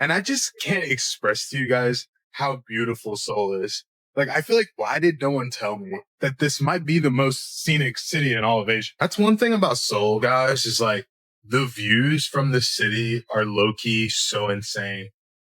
And I just can't express to you guys how beautiful Seoul is. Like, I feel like, why did no one tell me that this might be the most scenic city in all of Asia? That's one thing about Seoul, guys, is like the views from the city are low key so insane.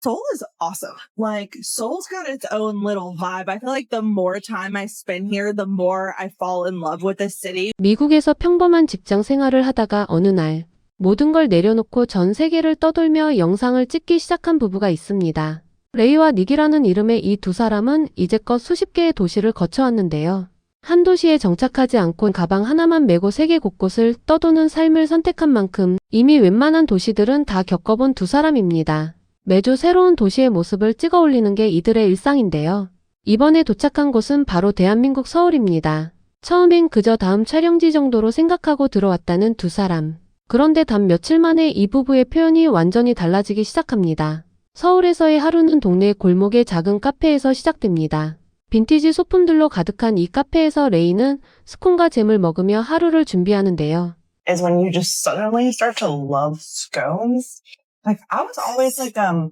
Seoul is awesome. Like, Seoul's got its own little vibe. I feel like the more time I spend here, the more I fall in love with the city. 미국에서 평범한 직장 생활을 하다가 어느 날 모든 걸 내려놓고 전 세계를 떠돌며 영상을 찍기 시작한 부부가 있습니다. 레이와 닉이라는 이름의 이 두 사람은 이제껏 수십 개의 도시를 거쳐왔는데요. 한 도시에 정착하지 않고 가방 하나만 메고 세계 곳곳을 떠도는 삶을 선택한 만큼 이미 웬만한 도시들은 다 겪어본 두 사람입니다. 매주 새로운 도시의 모습을 찍어 올리는 게 이들의 일상인데요. 이번에 도착한 곳은 바로 대한민국 서울입니다. 처음엔 그저 다음 촬영지 정도로 생각하고 들어왔다는 두 사람. 그런데 단 며칠 만에 이 부부의 표현이 완전히 달라지기 시작합니다. 서울에서의 하루는 동네 골목의 작은 카페에서 시작됩니다. 빈티지 소품들로 가득한 이 카페에서 레이는 스콘과 잼을 먹으며 하루를 준비하는데요. Is when you just suddenly start to love scones. Like, I was always like a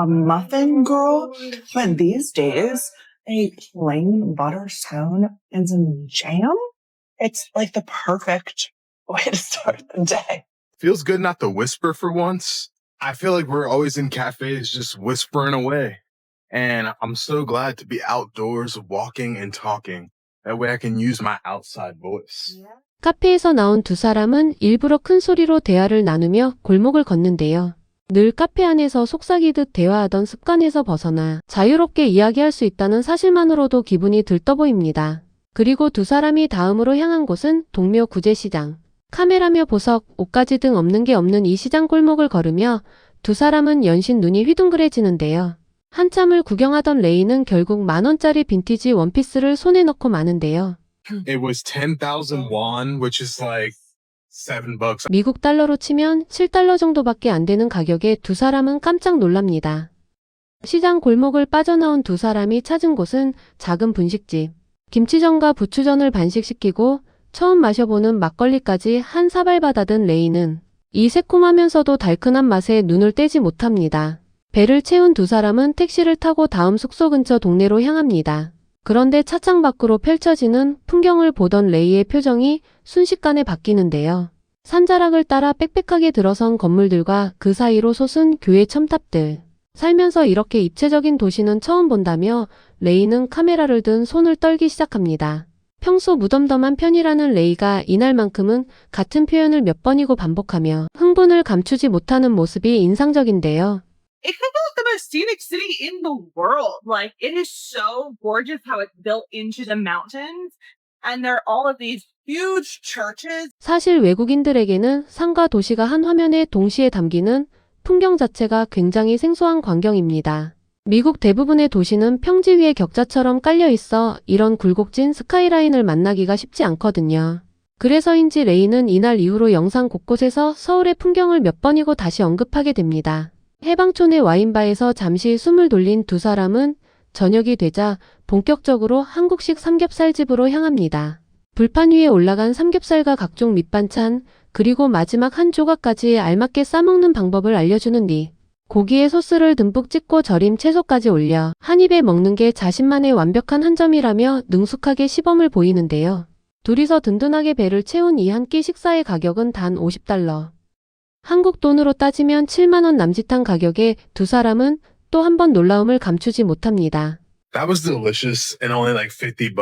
muffin girl, but these days, a plain butter scone and some jam, it's like the perfect way to start the day. Feels good not to whisper for once. I feel like we're always in cafes just whispering away. And I'm so glad to be outdoors walking and talking. That way I can use my outside voice. 카페에서 나온 두 사람은 일부러 큰 소리로 대화를 나누며 골목을 걷는데요. 늘 카페 안에서 속삭이듯 대화하던 습관에서 벗어나 자유롭게 이야기할 수 있다는 사실만으로도 기분이 들떠 보입니다. 그리고 두 사람이 다음으로 향한 곳은 동묘 구제시장. 카메라며 보석, 옷가지 등 없는 게 없는 이 시장 골목을 걸으며 두 사람은 연신 눈이 휘둥그레지는데요. 한참을 구경하던 레이는 결국 10,000원짜리 빈티지 원피스를 손에 넣고 마는데요. It was 10,000 won, which is like $7. 미국 달러로 치면 7달러 정도밖에 안 되는 가격에 두 사람은 깜짝 놀랍니다. 시장 골목을 빠져나온 두 사람이 찾은 곳은 작은 분식집. 김치전과 부추전을 반식시키고 처음 마셔보는 막걸리까지 한 사발 받아든 레이는 이 새콤하면서도 달큰한 맛에 눈을 떼지 못합니다. 배를 채운 두 사람은 택시를 타고 다음 숙소 근처 동네로 향합니다. 그런데 차창 밖으로 펼쳐지는 풍경을 보던 레이의 표정이 순식간에 바뀌는데요. 산자락을 따라 빽빽하게 들어선 건물들과 그 사이로 솟은 교회 첨탑들. 살면서 이렇게 입체적인 도시는 처음 본다며 레이는 카메라를 든 손을 떨기 시작합니다. 평소 무덤덤한 편이라는 레이가 이날만큼은 같은 표현을 몇 번이고 반복하며 흥분을 감추지 못하는 모습이 인상적인데요. It could be like the most scenic city in the world. Like, it is so gorgeous how it's built into the mountains. And there are all of these huge churches. 사실 외국인들에게는 산과 도시가 한 화면에 동시에 담기는 풍경 자체가 굉장히 생소한 광경입니다. 미국 대부분의 도시는 평지 위에 격자처럼 깔려 있어 이런 굴곡진 스카이라인을 만나기가 쉽지 않거든요. 그래서인지 레이는 이날 이후로 영상 곳곳에서 서울의 풍경을 몇 번이고 다시 언급하게 됩니다. 해방촌의 와인바에서 잠시 숨을 돌린 두 사람은 저녁이 되자 본격적으로 한국식 삼겹살집으로 향합니다. 불판 위에 올라간 삼겹살과 각종 밑반찬, 그리고 마지막 한 조각까지 알맞게 싸먹는 방법을 알려주는 뒤 고기에 소스를 듬뿍 찍고 절임 채소까지 올려 한 입에 먹는 게 자신만의 완벽한 한 점이라며 능숙하게 시범을 보이는데요. 둘이서 든든하게 배를 채운 이 한 끼 식사의 가격은 단 $50. 한국 돈으로 따지면 7만원 남짓한 가격에 두 사람은 또 한 번 놀라움을 감추지 못합니다. That was delicious and only like $50.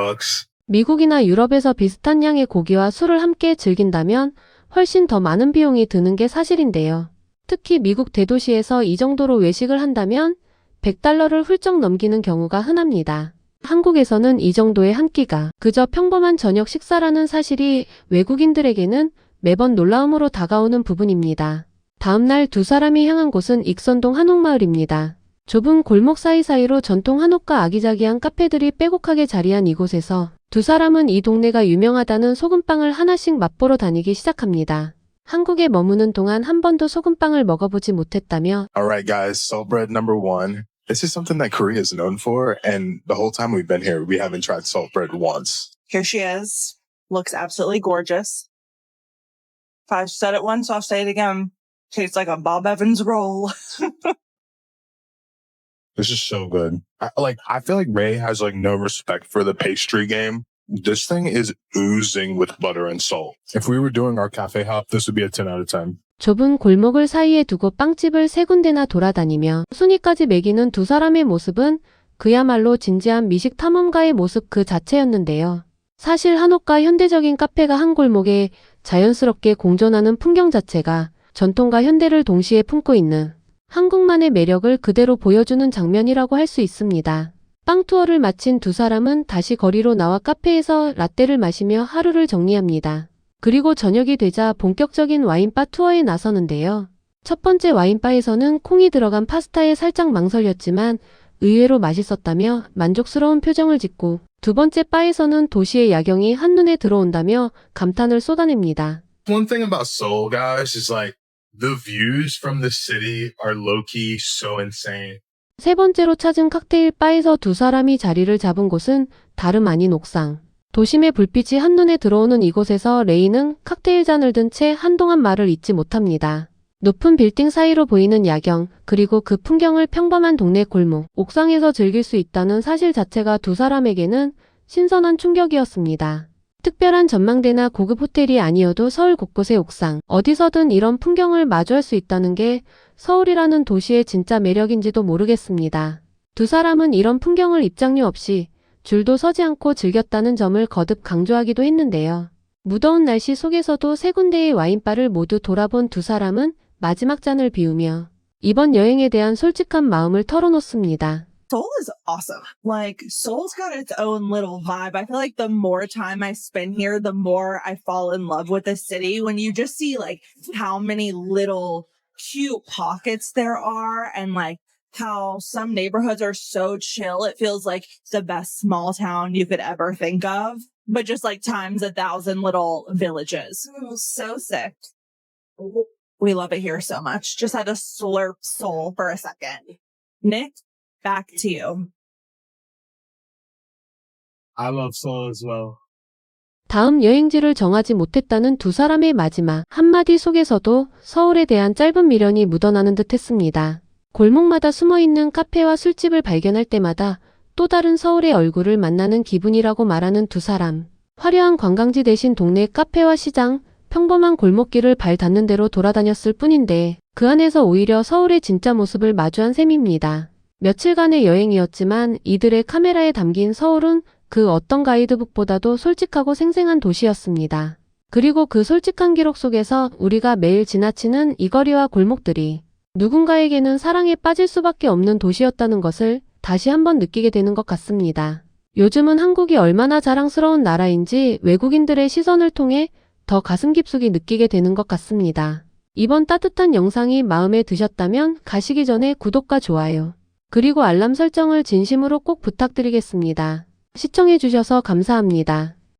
미국이나 유럽에서 비슷한 양의 고기와 술을 함께 즐긴다면 훨씬 더 많은 비용이 드는 게 사실인데요. 특히 미국 대도시에서 이 정도로 외식을 한다면 $100를 훌쩍 넘기는 경우가 흔합니다. 한국에서는 이 정도의 한 끼가 그저 평범한 저녁 식사라는 사실이 외국인들에게는 매번 놀라움으로 다가오는 부분입니다. 다음날 두 사람이 향한 곳은 익선동 한옥마을입니다. 좁은 골목 사이사이로 전통 한옥과 아기자기한 카페들이 빼곡하게 자리한 이곳에서 두 사람은 이 동네가 유명하다는 소금빵을 하나씩 맛보러 다니기 시작합니다. 한국에 머무는 동안 한 번도 소금빵을 먹어보지 못했다며 Alright guys, Seoul bread number 1. This is something that Korea is known for, and the whole time we've been here, we haven't tried Seoul bread once. Here she is. Looks absolutely gorgeous. If I've said it once, I'll say it again. Tastes like a Bob Evans roll. This is so good. I feel like Ray has like no respect for the pastry game. This thing is oozing with butter and salt. If we were doing our cafe hop, this would be a 10 out of 10. 좁은 골목을 사이에 두고 빵집을 세 군데나 돌아다니며 순위까지 매기는 두 사람의 모습은 그야말로 진지한 미식 탐험가의 모습 그 자체였는데요. 사실 한옥과 현대적인 카페가 한 골목에 자연스럽게 공존하는 풍경 자체가 전통과 현대를 동시에 품고 있는 한국만의 매력을 그대로 보여주는 장면이라고 할 수 있습니다. 빵 투어를 마친 두 사람은 다시 거리로 나와 카페에서 라떼를 마시며 하루를 정리합니다. 그리고 저녁이 되자 본격적인 와인바 투어에 나서는데요. 첫 번째 와인바에서는 콩이 들어간 파스타에 살짝 망설였지만 의외로 맛있었다며 만족스러운 표정을 짓고 두 번째 바에서는 도시의 야경이 한눈에 들어온다며 감탄을 쏟아냅니다. One thing about Seoul, guys, is like the views from the city are low-key so insane. 세 번째로 찾은 칵테일 바에서 두 사람이 자리를 잡은 곳은 다름 아닌 옥상. 도심의 불빛이 한눈에 들어오는 이곳에서 레이는 칵테일 잔을 든 채 한동안 말을 잇지 못합니다. 높은 빌딩 사이로 보이는 야경, 그리고 그 풍경을 평범한 동네 골목, 옥상에서 즐길 수 있다는 사실 자체가 두 사람에게는 신선한 충격이었습니다. 특별한 전망대나 고급 호텔이 아니어도 서울 곳곳의 옥상, 어디서든 이런 풍경을 마주할 수 있다는 게 서울이라는 도시의 진짜 매력인지도 모르겠습니다. 두 사람은 이런 풍경을 입장료 없이 줄도 서지 않고 즐겼다는 점을 거듭 강조하기도 했는데요. 무더운 날씨 속에서도 세 군데의 와인바를 모두 돌아본 두 사람은 마지막 잔을 비우며 이번 여행에 대한 솔직한 마음을 털어놓습니다. Seoul is awesome. Like, Seoul's got its own little vibe. I feel like the more time I spend here, the more I fall in love with the city. When you just see, like, how many little cute pockets there are and, like, how some neighborhoods are so chill. It feels like the best small town you could ever think of, but just, like, times 1,000 little villages. So sick. We love it here so much. Just had to slurp Seoul for a second. Nick? Back to you. I love Seoul as well. 다음 여행지를 정하지 못했다는 두 사람의 마지막 한마디 속에서도 서울에 대한 짧은 미련이 묻어나는 듯 했습니다. 골목마다 숨어있는 카페와 술집을 발견할 때마다 또 다른 서울의 얼굴을 만나는 기분이라고 말하는 두 사람. 화려한 관광지 대신 동네 카페와 시장, 평범한 골목길을 발 닿는 대로 돌아다녔을 뿐인데 그 안에서 오히려 서울의 진짜 모습을 마주한 셈입니다. 며칠간의 여행이었지만 이들의 카메라에 담긴 서울은 그 어떤 가이드북보다도 솔직하고 생생한 도시였습니다. 그리고 그 솔직한 기록 속에서 우리가 매일 지나치는 이 거리와 골목들이 누군가에게는 사랑에 빠질 수밖에 없는 도시였다는 것을 다시 한번 느끼게 되는 것 같습니다. 요즘은 한국이 얼마나 자랑스러운 나라인지 외국인들의 시선을 통해 더 가슴 깊숙이 느끼게 되는 것 같습니다. 이번 따뜻한 영상이 마음에 드셨다면 가시기 전에 구독과 좋아요, 그리고 알람 설정을 진심으로 꼭 부탁드리겠습니다. 시청해주셔서 감사합니다.